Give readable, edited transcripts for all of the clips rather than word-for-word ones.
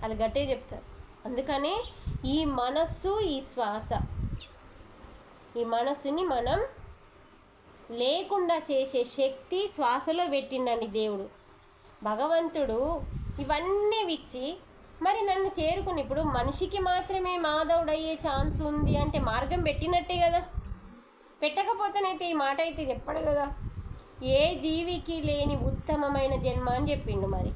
వాళ్ళు గట్టే చెప్తారు. అందుకనే ఈ మనస్సు, ఈ శ్వాస, ఈ మనస్సుని మనం లేకుండా చేసే శక్తి శ్వాసలో పెట్టిండండి దేవుడు. భగవంతుడు ఇవన్నీ ఇచ్చి మరి నన్ను చేరుకుని, ఇప్పుడు మనిషికి మాత్రమే మాధవుడయ్యే ఛాన్స్ ఉంది అంటే మార్గం పెట్టినట్టే కదా. పెట్టకపోతేనైతే ఈ మాట అయితే చెప్పడు కదా. ఏ జీవికి లేని ఉత్తమమైన జన్మ అని చెప్పిండు. మరి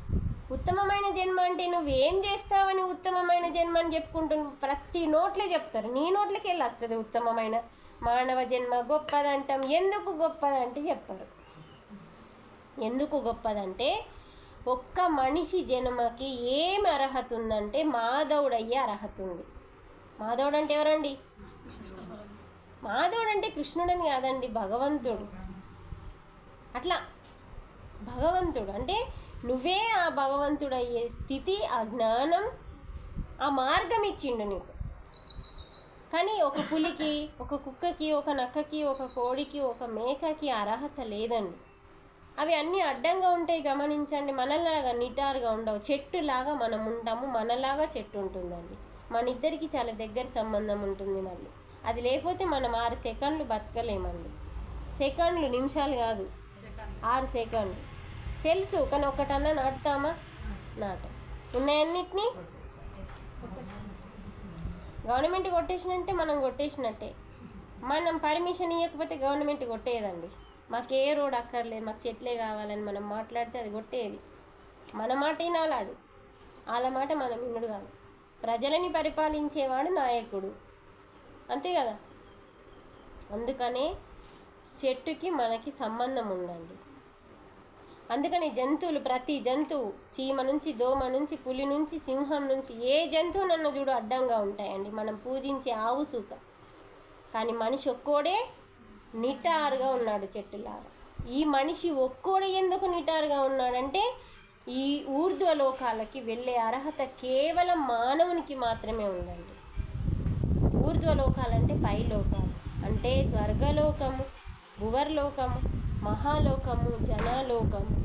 ఉత్తమమైన జన్మ అంటే నువ్వేం చేస్తావని ఉత్తమమైన జన్మ అని చెప్పుకుంటున్నావు. ప్రతి నోట్లే చెప్తారు, నీ నోట్లకి వెళ్ళి వస్తుంది ఉత్తమమైన మానవ జన్మ గొప్పదంటాం. ఎందుకు గొప్పదంటే చెప్పరు. ఎందుకు గొప్పదంటే ఒక్క మనిషి జన్మకి ఏం అర్హత ఉందంటే మాధవుడయ్యే అర్హత ఉంది. మాధవుడు అంటే ఎవరండి? మాధవుడు అంటే కృష్ణుడని కాదండి, భగవంతుడు. అట్లా భగవంతుడు అంటే నువ్వే ఆ భగవంతుడు అయ్యే స్థితి, ఆ జ్ఞానం, ఆ మార్గం ఇచ్చిండు నీకు. కానీ ఒక పులికి, ఒక కుక్కకి, ఒక నక్కకి, ఒక కోడికి, ఒక మేకకి అర్హత లేదండి. అవి అన్నీ అడ్డంగా ఉంటాయి, గమనించండి. మనలాగా నిటారుగా ఉండవు. చెట్టులాగా మనం ఉంటాము, మనలాగా చెట్టు ఉంటుందండి. మన ఇద్దరికి చాలా దగ్గర సంబంధం ఉంటుంది. మళ్ళీ అది లేకపోతే మనం 6 సెకండ్లు బతకలేమండి. సెకండ్లు, నిమిషాలు కాదు, 6 సెకండ్లు తెలుసు. కానీ ఒకటన్నా నాటుతామా? నాట. ఉన్నాయన్నిటినీ గవర్నమెంట్ కొట్టేసినంటే మనం కొట్టేసినట్టే. మనం పర్మిషన్ ఇవ్వకపోతే గవర్నమెంట్ కొట్టేదండి. మాకు ఏ రోడ్ అక్కర్లేదు, మాకు చెట్లే కావాలని మనం మాట్లాడితే అది కొట్టేది. మన మాట వినాలాడు, వాళ్ళ మాట మనం వినుడు కాదు. ప్రజలని పరిపాలించేవాడు నాయకుడు, అంతే కదా. అందుకనే చెట్టుకి మనకి సంబంధం ఉందండి. అందుకని జంతువులు, ప్రతి జంతువు, చీమ నుంచి, దోమ నుంచి, పులి నుంచి, సింహం నుంచి, ఏ జంతువు నన్ను చూడు అడ్డంగా ఉంటాయండి మనం పూజించే ఆవు సూక. కానీ మనిషి ఒక్కోడే నిటారుగా ఉన్నాడు చెట్టులాగా. ఈ మనిషి ఒక్కోడే ఎందుకు నిటారుగా ఉన్నాడంటే ఈ ఊర్ధ్వలోకాలకి వెళ్ళే అర్హత కేవలం మానవునికి మాత్రమే ఉందండి. ఊర్ధ్వలోకాలంటే పై లోకాలు, అంటే స్వర్గలోకము, భువర్లోకము, మహాలోకము, జనాలోకము,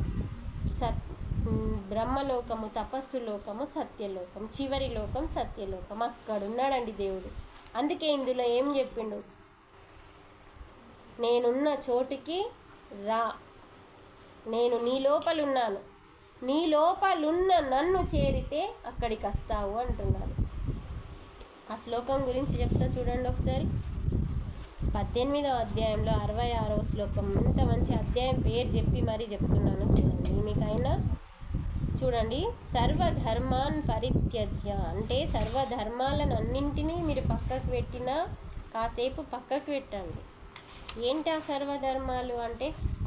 బ్రహ్మలోకము, తపస్సు లోకము, సత్యలోకం, చివరి లోకం సత్యలోకం. అక్కడున్నాడండి దేవుడు. అందుకే ఇందులో ఏం చెప్పిండు? నేనున్న చోటుకి రా, నేను నీ లోపలున్నాను, నీ లోపలున్న నన్ను చేరితే అక్కడికి వస్తావు అంటున్నాడు. ఆ శ్లోకం గురించి చెప్తా చూడండి ఒకసారి. 18వ అధ్యాయంలో 66వ శ్లోకం. ఇంత మంచి అధ్యాయం పేరు చెప్పి మరీ చెప్తున్నాను చూడండి. మీకైనా చూడండి. సర్వధర్మాన్ పరిత్యజ్య అంటే సర్వధర్మాలను అన్నింటినీ మీరు పక్కకు పెట్టినా కాసేపు పక్కకు పెట్టండి. ఏంటి ఆ సర్వధర్మాలు అంటే?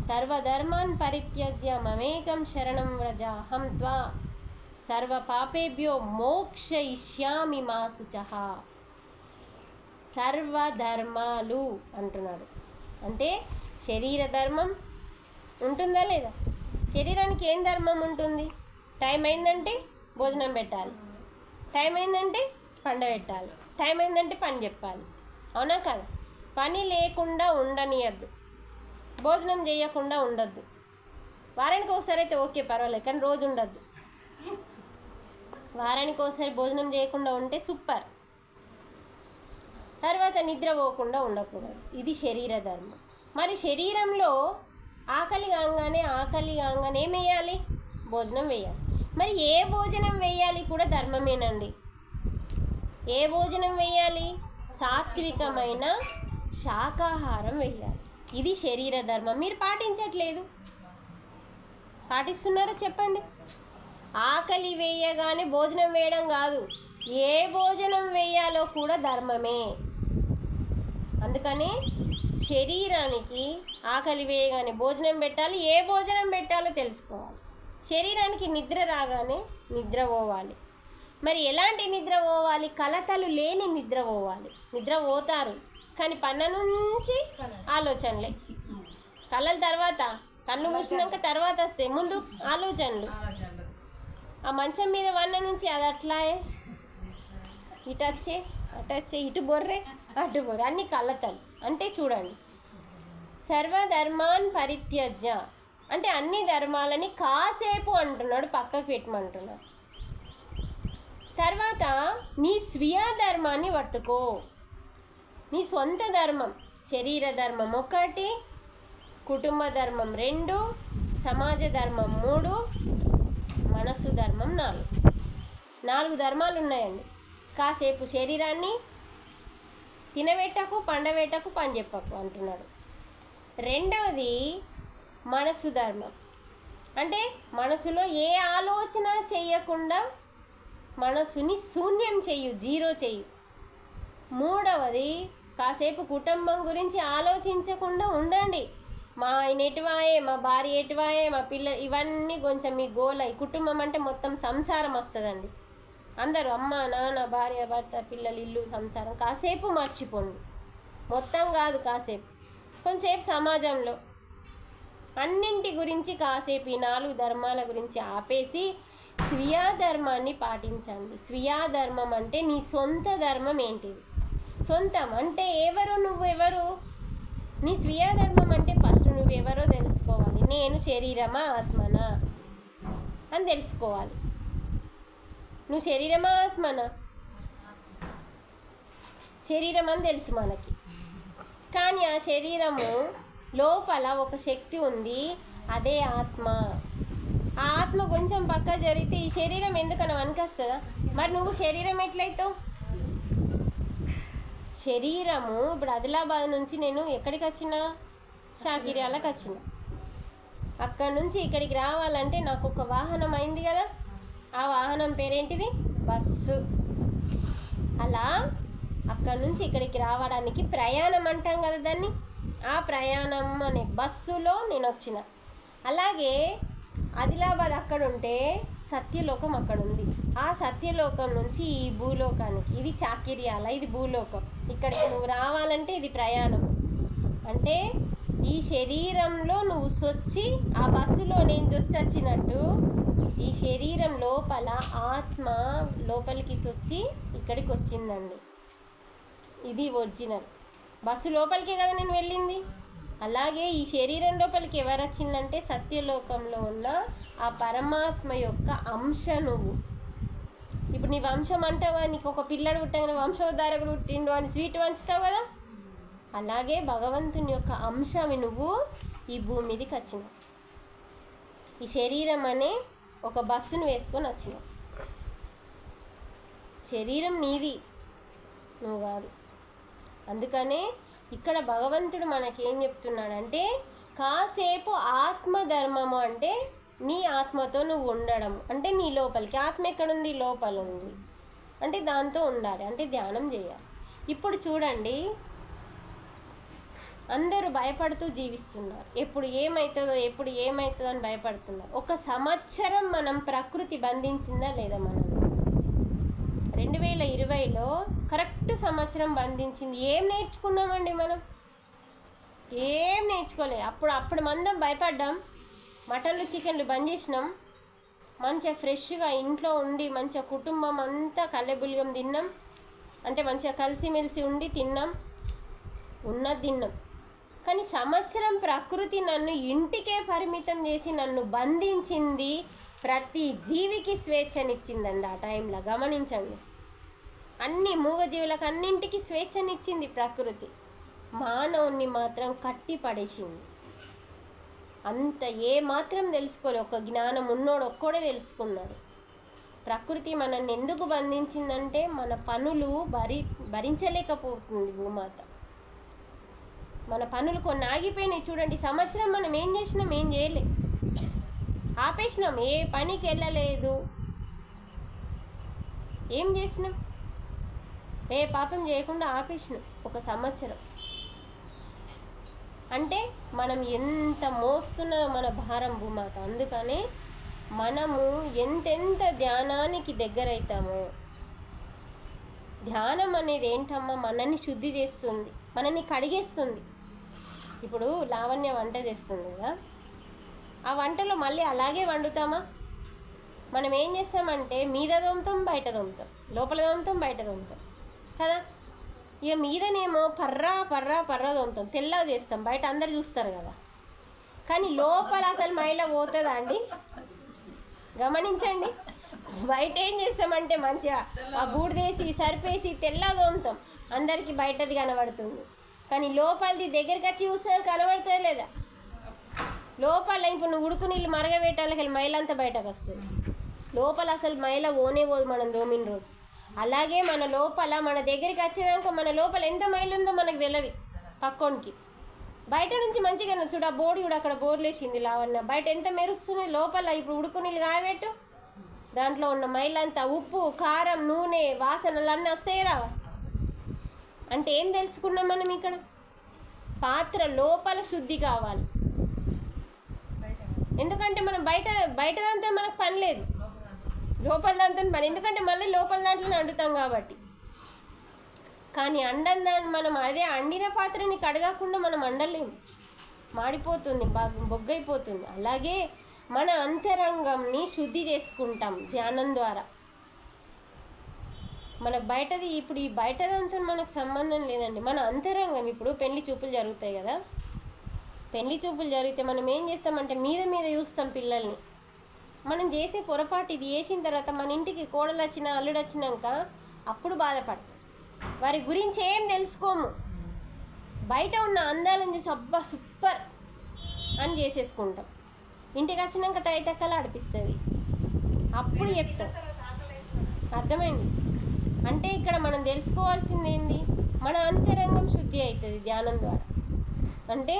సర్వధర్మాన్ పరిత్యజ్య మమేకం శరణం వ్రజ అహం త్వా సర్వ పాపేభ్యో మోక్షయిష్యామి మా శుచః. సర్వధర్మాలు అంటున్నాడు అంటే శరీర ధర్మం ఉంటుందా లేదా? శరీరానికి ఏం ధర్మం ఉంటుంది? టైం అయిందంటే భోజనం పెట్టాలి, టైం అయిందంటే పండ పెట్టాలి, టైం అయిందంటే పని చెప్పాలి, అవునా కదా? పని లేకుండా ఉండనియద్దు, భోజనం చేయకుండా ఉండద్దు. వారానికి ఒకసారి అయితే ఓకే పర్వాలేదు, కానీ రోజు ఉండద్దు. వారానికి ఒకసారి భోజనం చేయకుండా ఉంటే సూపర్. తర్వాత నిద్ర పోకుండా ఉండకూడదు. ఇది శరీర ధర్మం. మరి శరీరంలో ఆకలి కాగానే ఏం వేయాలి? భోజనం వేయాలి. మరి ఏ భోజనం వేయాలి కూడా ధర్మమేనండి. ఏ భోజనం వేయాలి? సాత్వికమైన శాకాహారం వేయాలి. ఇది శరీర ధర్మం. మీరు పాటించట్లేదు. పాటిస్తున్నారా చెప్పండి? ఆకలి వేయగానే భోజనం వేయడం కాదు, ఏ భోజనం వేయాలో కూడా ధర్మమే. అందుకని శరీరానికి ఆకలి వేయగానే భోజనం పెట్టాలి, ఏ భోజనం పెట్టాలో తెలుసుకోవాలి. శరీరానికి నిద్ర రాగానే నిద్ర పోవాలి. మరి ఎలాంటి నిద్ర పోవాలి? కలతలు లేని నిద్ర పోవాలి. నిద్ర పోతారు కానీ పన్న నుంచి ఆలోచనలే. కళల తర్వాత, కళ్ళు మూసినాక తర్వాత వస్తాయి, ముందు ఆలోచనలు. ఆ మంచం మీద వన్న నుంచి అది అట్లా ఇటు వచ్చే ఇటు బొర్రే అటు బొర్రె, అన్ని కలతలు. అంటే చూడండి, సర్వధర్మాన్ పరిత్యజ్య అంటే అన్ని ధర్మాలని కాసేపు అంటున్నాడు, పక్కకు పెట్టమంటున్నాడు. తర్వాత నీ స్వీయ ధర్మాన్ని పట్టుకో. నీ సొంత ధర్మం, శరీర ధర్మం 1, కుటుంబ ధర్మం 2, సమాజ ధర్మం 3, మనసు ధర్మం 4 ధర్మాలు ఉన్నాయండి. కాసేపు శరీరాన్ని తినబెట్టకు, పండబెట్టకు, పని చెప్పకు అంటున్నాడు. రెండవది మనసు ధర్మం, అంటే మనసులో ఏ ఆలోచన చెయ్యకుండా మనసుని శూన్యం చెయ్యు, జీరో చెయ్యు. మూడవది కాసేపు కుటుంబం గురించి ఆలోచించకుండా ఉండండి. మా ఆయన ఎటువాయే, మా భార్య ఎటువాయే, మా పిల్లలు, ఇవన్నీ కొంచెం మీ గోలై. కుటుంబం అంటే మొత్తం సంసారం వస్తుందండి. అందరూ అమ్మ నాన్న భార్య భర్త పిల్లలు ఇల్లు సంసారం కాసేపు మర్చిపోండి. మొత్తం కాదు, కాసేపు కొంతసేపు సమాజంలో అన్నింటి గురించి కాసేపు ఈ 4 ధర్మాల గురించి ఆపేసి స్వీయ ధర్మాన్ని పాటించండి. స్వీయ ధర్మం అంటే నీ సొంత ధర్మం ఏంటిది? సొంతం అంటే నువ్వెవరు? నీ స్వీయ ధర్మం అంటే ఫస్ట్ నువ్వెవరో తెలుసుకోవాలి. నేను శరీరమా ఆత్మనా అని తెలుసుకోవాలి. నువ్వు శరీరమా ఆత్మనా? శరీరం అని తెలుసు మనకి, కానీ ఆ శరీరము లోపల ఒక శక్తి ఉంది, అదే ఆత్మ. ఆ ఆత్మ కొంచెం పక్క జరిగితే ఈ శరీరం ఎందుకన్నా వనికొస్తుందా? మరి నువ్వు శరీరం ఎట్లయితావు? శరీరము ఇప్పుడు ఆదిలాబాద్ నుంచి నేను ఎక్కడికి వచ్చినా, షాకిర్యాలకు వచ్చిన. అక్కడ నుంచి ఇక్కడికి రావాలంటే నాకు ఒక వాహనం అయింది కదా, ఆ వాహనం పేరేంటిది? బస్సు. అలా అక్కడ నుంచి ఇక్కడికి రావడానికి ప్రయాణం అంటాం కదా దాన్ని. ఆ ప్రయాణం అనే బస్సులో నేను వచ్చిన. అలాగే ఆదిలాబాద్ అక్కడ ఉంటే సత్యలోకం అక్కడ ఉంది. ఆ సత్యలోకం నుంచి ఈ భూలోకానికి, ఇది చాకిర్యాల, ఇది భూలోకం. ఇక్కడికి నువ్వు రావాలంటే ఇది ప్రయాణం. అంటే ఈ శరీరంలో నువ్వు సొచ్చి ఆ బస్సులో నేను వచ్చినట్టు ఈ శరీరం లోపల ఆత్మ లోపలికి చొచ్చి ఇక్కడికి వచ్చిందండి. ఇది ఒరిజినల్. బస్సు లోపలికే కదా నేను వెళ్ళింది. అలాగే ఈ శరీరం లోపలికి ఎవరు వచ్చిందంటే సత్యలోకంలో ఉన్న ఆ పరమాత్మ యొక్క అంశ నువ్వు. ఇప్పుడు నీ వంశం అంటావు, నీకు ఒక పిల్లడు పుట్టగానే వంశోద్ధారకుడు పుట్టిండు అని స్వీట్ వంచుతావు కదా, అలాగే భగవంతుని యొక్క అంశవి నువ్వు ఈ భూమి మీదకి వచ్చినావు. ఈ శరీరం అనే ఒక బస్సును వేసుకొని వచ్చినావు. శరీరం నీది, నువ్వు కాదు. అందుకనే ఇక్కడ భగవంతుడు మనకేం చెప్తున్నాడంటే కాసేపు ఆత్మధర్మము అంటే నీ ఆత్మతో నువ్వు ఉండడం, అంటే నీ లోపలికి. ఆత్మ ఎక్కడుంది? లోపల ఉంది. అంటే దాంతో ఉండాలి, అంటే ధ్యానం చేయాలి. ఇప్పుడు చూడండి, అందరూ భయపడుతూ జీవిస్తున్నారు. ఎప్పుడు ఏమవుతుందో అని భయపడుతున్నారు. 1 సంవత్సరం మనం ప్రకృతి బంధించిందా లేదా? మనం 2020లో కరెక్ట్ సంవత్సరం బంధించింది. ఏం నేర్చుకున్నామండి మనం? ఏం నేర్చుకోలే. అప్పుడు మందం భయపడ్డాం, మటన్లు చికెన్లు బంద్ చేసినాం, మంచిగా ఫ్రెష్గా ఇంట్లో ఉండి మంచిగా కుటుంబం అంతా కల్లెబుల్గం తిన్నాం. అంటే మంచిగా కలిసిమెలిసి ఉండి తిన్నాం, ఉన్నది తిన్నాం. కానీ సంవత్సరం ప్రకృతి నన్ను ఇంటికే పరిమితం చేసి నన్ను బంధించింది. ప్రతి జీవికి స్వేచ్ఛనిచ్చిందండి ఆ టైంలో. గమనించండి, అన్ని మూగజీవులకు అన్నింటికి స్వేచ్ఛనిచ్చింది ప్రకృతి. మానవుణ్ణి మాత్రం కట్టి పడేసింది. అంత ఏ మాత్రం తెలుసుకోలే. ఒక జ్ఞానం ఉన్నోడు ఒక్కడే తెలుసుకున్నాడు. ప్రకృతి మనల్ని ఎందుకు బంధించిందంటే మన పనులు భరించలేకపోతుంది భూమాత. మన పనులు కొన్ని ఆగిపోయినాయి. చూడండి, సంవత్సరం మనం ఏం చేసినాం? ఏం చేయలే, ఆపేసినాం. ఏ పనికి వెళ్ళలేదు. ఏం చేసినాం? ఏ పాపం చేయకుండా ఆపేసినాం 1 సంవత్సరం. అంటే మనం ఎంత మోస్తున్నదో మన భారం భూమాత. అందుకనే మనము ఎంతెంత ధ్యానానికి దగ్గరైతామో. ధ్యానం అనేది ఏంటమ్మా? మనల్ని శుద్ధి చేస్తుంది, మనల్ని కడిగేస్తుంది. ఇప్పుడు లావణ్య వంట చేస్తుంది కదా, ఆ వంటలో మళ్ళీ అలాగే వండుతామా? మనం ఏం చేస్తామంటే మీద దొంతాం, బయట దొంతాం, లోపల దొంతాం, బయట దొంతాం కదా. ఇక మీదనేమో పర్రా దొంతాం, తెల్లగా చేస్తాం, బయట అందరు చూస్తారు కదా. కానీ లోపల అసలు మైల పోతుందా అండి? గమనించండి. బయట ఏం చేస్తామంటే మంచిగా ఆ బూడిదేసి సరిపేసి తెల్లగా తోముతాం, అందరికి బయటది కనబడుతుంది. కానీ లోపలిది దగ్గరికి వచ్చి చూసినా కనబడుతుంది లేదా? లోపల ఇప్పుడు నువ్వు ఉడుకు నీళ్ళు మరగబెట్టాలకి మైల అంతా బయటకు వస్తుంది. లోపల అసలు మైల ఓనే పోదు మనం దోమిన రోజు. అలాగే మన లోపల మన దగ్గరికి వచ్చినాక మన లోపల ఎంత మైలు ఉందో మనకు తెలియదు పక్కోనికి. బయట నుంచి మంచిగా చూడు, ఆ బోర్డు చూడు, అక్కడ బోర్లు వేసింది లావన్న, బయట ఎంత మెరుస్తుంది. లోపల ఇప్పుడు ఉడుకు నీళ్ళు కాయబెట్టు, దాంట్లో ఉన్న మైలంతా ఉప్పు కారం నూనె వాసనలు అన్నీ వస్తాయి రావా? అంటే ఏం తెలుసుకున్నాం మనం ఇక్కడ? పాత్ర లోపల శుద్ధి కావాలి. ఎందుకంటే మనం బయట దాంతో మనకు పని లేదు, లోపల దాంతో పని. ఎందుకంటే మళ్ళీ లోపల దాంట్లోనే వండుతాం కాబట్టి. కానీ దాన్ని మనం అదే అండిన పాత్రని కడగకుండా మనం వండలేము, మాడిపోతుంది, బొగ్గైపోతుంది. అలాగే మన అంతరంగంని శుద్ధి చేసుకుంటాం ధ్యానం ద్వారా. మనకు బయటది ఇప్పుడు ఈ బయటదంతా మనకు సంబంధం లేదండి. మన అంతరంగం ఇప్పుడు పెళ్లి చూపులు జరుగుతాయి కదా, పెళ్లి చూపులు జరిగితే మనం ఏం చేస్తామంటే మీద చూస్తాం పిల్లల్ని. మనం చేసే పొరపాటు ఇది చేసిన తర్వాత మన ఇంటికి కోడలు వచ్చినా అల్లుడు వచ్చినాక అప్పుడు బాధపడతాం. వారి గురించి ఏం తెలుసుకోము, బయట ఉన్న అందాలను చూసి అబ్బా సూపర్ అని చేసేసుకుంటాం. ఇంటికి వచ్చినాక తైతక్కలు ఆడిపిస్తుంది, అప్పుడు చెప్తాం. అర్థమైంది? అంటే ఇక్కడ మనం తెలుసుకోవాల్సింది ఏంటి? మన అంతరంగం శుద్ధి అవుతుంది ధ్యానం ద్వారా. అంటే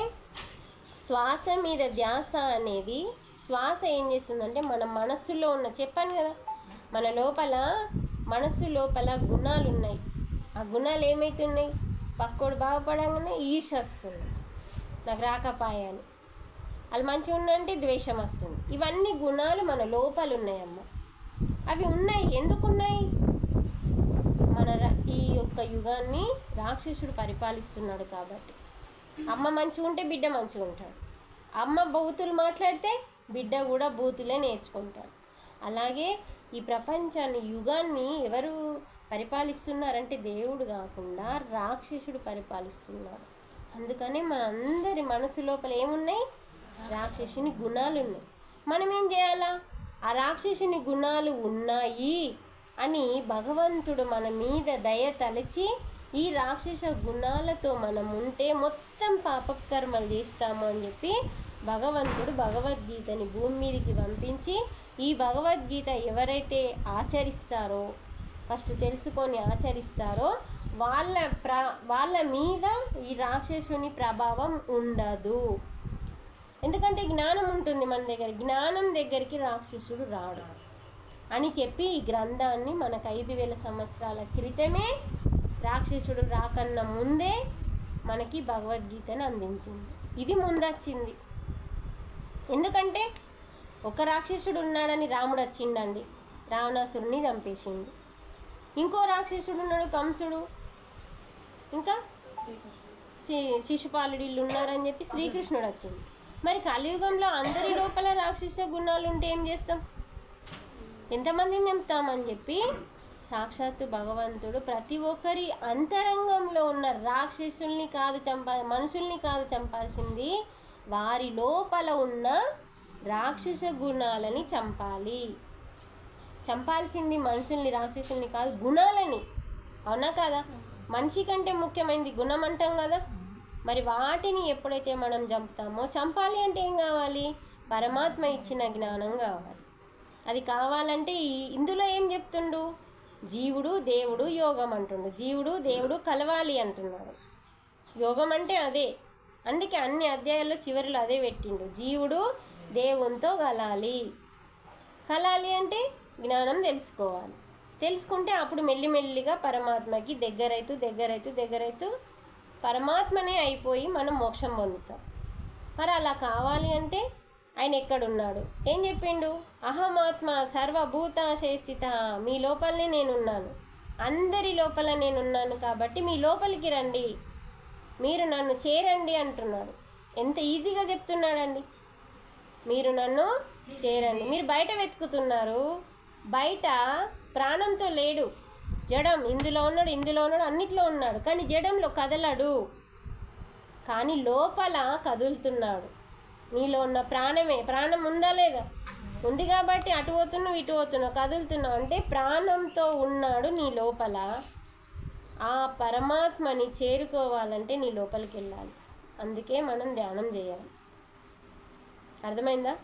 శ్వాస మీద ధ్యాస అనేది, శ్వాస ఏం చేస్తుందంటే మన మనస్సులో ఉన్న, చెప్పాను కదా మన లోపల మనస్సు లోపల గుణాలు ఉన్నాయి. ఆ గుణాలు ఏమవుతున్నాయి? పక్కోడు బాగుపడంగానే ఈర్ష వస్తుంది, నాకు రాకపాయని. వాళ్ళు మంచిగా ఉన్నంటే ద్వేషం వస్తుంది. ఇవన్నీ గుణాలు మన లోపల ఉన్నాయమ్మ. అవి ఉన్నాయి, ఎందుకున్నాయి? మన ఈ యొక్క యుగాన్ని రాక్షసుడు పరిపాలిస్తున్నాడు కాబట్టి. అమ్మ మంచిగా ఉంటే బిడ్డ మంచిగా ఉంటాడు, అమ్మ బూతులు మాట్లాడితే బిడ్డ కూడా బూతులే నేర్చుకుంటాడు. అలాగే ఈ ప్రపంచాన్ని యుగాన్ని ఎవరు పరిపాలిస్తున్నారంటే దేవుడు కాకుండా రాక్షసుడు పరిపాలిస్తున్నాడు. అందుకనే మన అందరి మనసు లోపల ఏమున్నాయి? రాక్షసుని గుణాలు ఉన్నాయి. మనం ఏం చేయాలా? ఆ రాక్షసుని గుణాలు ఉన్నాయి అని భగవంతుడు మన మీద దయ తలచి, ఈ రాక్షస గుణాలతో మనం ఉంటే మొత్తం పాపకర్మలు చేస్తాము అని చెప్పి భగవంతుడు భగవద్గీతని భూమి మీదకి పంపించి, ఈ భగవద్గీత ఎవరైతే ఆచరిస్తారో, ఫస్ట్ తెలుసుకొని ఆచరిస్తారో వాళ్ళ మీద ఈ రాక్షసుని ప్రభావం ఉండదు. ఎందుకంటే జ్ఞానం ఉంటుంది మన దగ్గర, జ్ఞానం దగ్గరికి రాక్షసుడు రాడు అని చెప్పి ఈ గ్రంథాన్ని మనకు 5000 సంవత్సరాల క్రితమే, రాక్షసుడు రాకన్నా ముందే మనకి భగవద్గీతను అందించింది. ఇది ముందొచ్చింది. ఎందుకంటే ఒక రాక్షసుడు ఉన్నాడని రాముడు వచ్చిండండి, రావణాసురుని చంపేసిండు. ఇంకో రాక్షసుడు ఉన్నాడు కంసుడు, ఇంకా శిశుపాలుడు వీళ్ళు ఉన్నారని చెప్పి శ్రీకృష్ణుడు వచ్చింది. మరి కలియుగంలో అందరి లోపల రాక్షస గుణాలు ఉంటే ఏం చేస్తాం? ఎంతమందిని చంపుతామని చెప్పి సాక్షాత్తు భగవంతుడు ప్రతి ఒక్కరి అంతరంగంలో ఉన్న రాక్షసుల్ని కాదు మనుషుల్ని కాదు చంపాల్సింది, వారి లోపల ఉన్న రాక్షస గుణాలని చంపాల్సింది మనుషుల్ని రాక్షసుల్ని కాదు, గుణాలని. అవునా కదా? మనిషి కంటే ముఖ్యమైనది గుణం అంటాం కదా. మరి వాటిని ఎప్పుడైతే మనం చంపుతామో, చంపాలి అంటే ఏం కావాలి? పరమాత్మ ఇచ్చిన జ్ఞానం కావాలి. అది కావాలంటే ఇందులో ఏం చెప్తుండు? జీవుడు దేవుడు యోగం అంటుండు. జీవుడు దేవుడు కలవాలి అంటున్నాడు. యోగం అంటే అదే. అందుకే అన్ని అధ్యాయాల్లో చివరిలో అదే పెట్టిండు, జీవుడు దేవునితో కలాలి అంటే జ్ఞానం తెలుసుకోవాలి. తెలుసుకుంటే అప్పుడు మెల్లిమెల్లిగా పరమాత్మకి దగ్గరైతూ పరమాత్మనే అయిపోయి మనం మోక్షం పొందుతాం. మరి అలా కావాలి అంటే ఆయన ఎక్కడున్నాడు? ఏం చెప్పిండు? అహమాత్మ సర్వభూతాశయ స్థిత, మీ లోపలనే నేనున్నాను, అందరి లోపల నేనున్నాను కాబట్టి మీ లోపలికి రండి, మీరు నన్ను చేరండి అంటున్నాడు. ఎంత ఈజీగా చెప్తున్నాడండి, మీరు నన్ను చేరండి. మీరు బయట వెతుకుతున్నారు, బయట ప్రాణంతో లేడు, జడం, ఇందులో ఉన్నాడు అన్నిట్లో ఉన్నాడు, కానీ జడంలో కదలడు, కానీ లోపల కదులుతున్నాడు. నీలో ఉన్న ప్రాణం ఉందా లేదా? ఉంది కాబట్టి అటు పోతున్నావు ఇటు పోతున్నావు కదులుతున్నావు అంటే ప్రాణంతో ఉన్నాడు నీ లోపల. ఆ పరమాత్మని చేరుకోవాలంటే నీ లోపలికి వెళ్ళాలి. అందుకే మనం ధ్యానం చేయాలి. అర్థమైందా?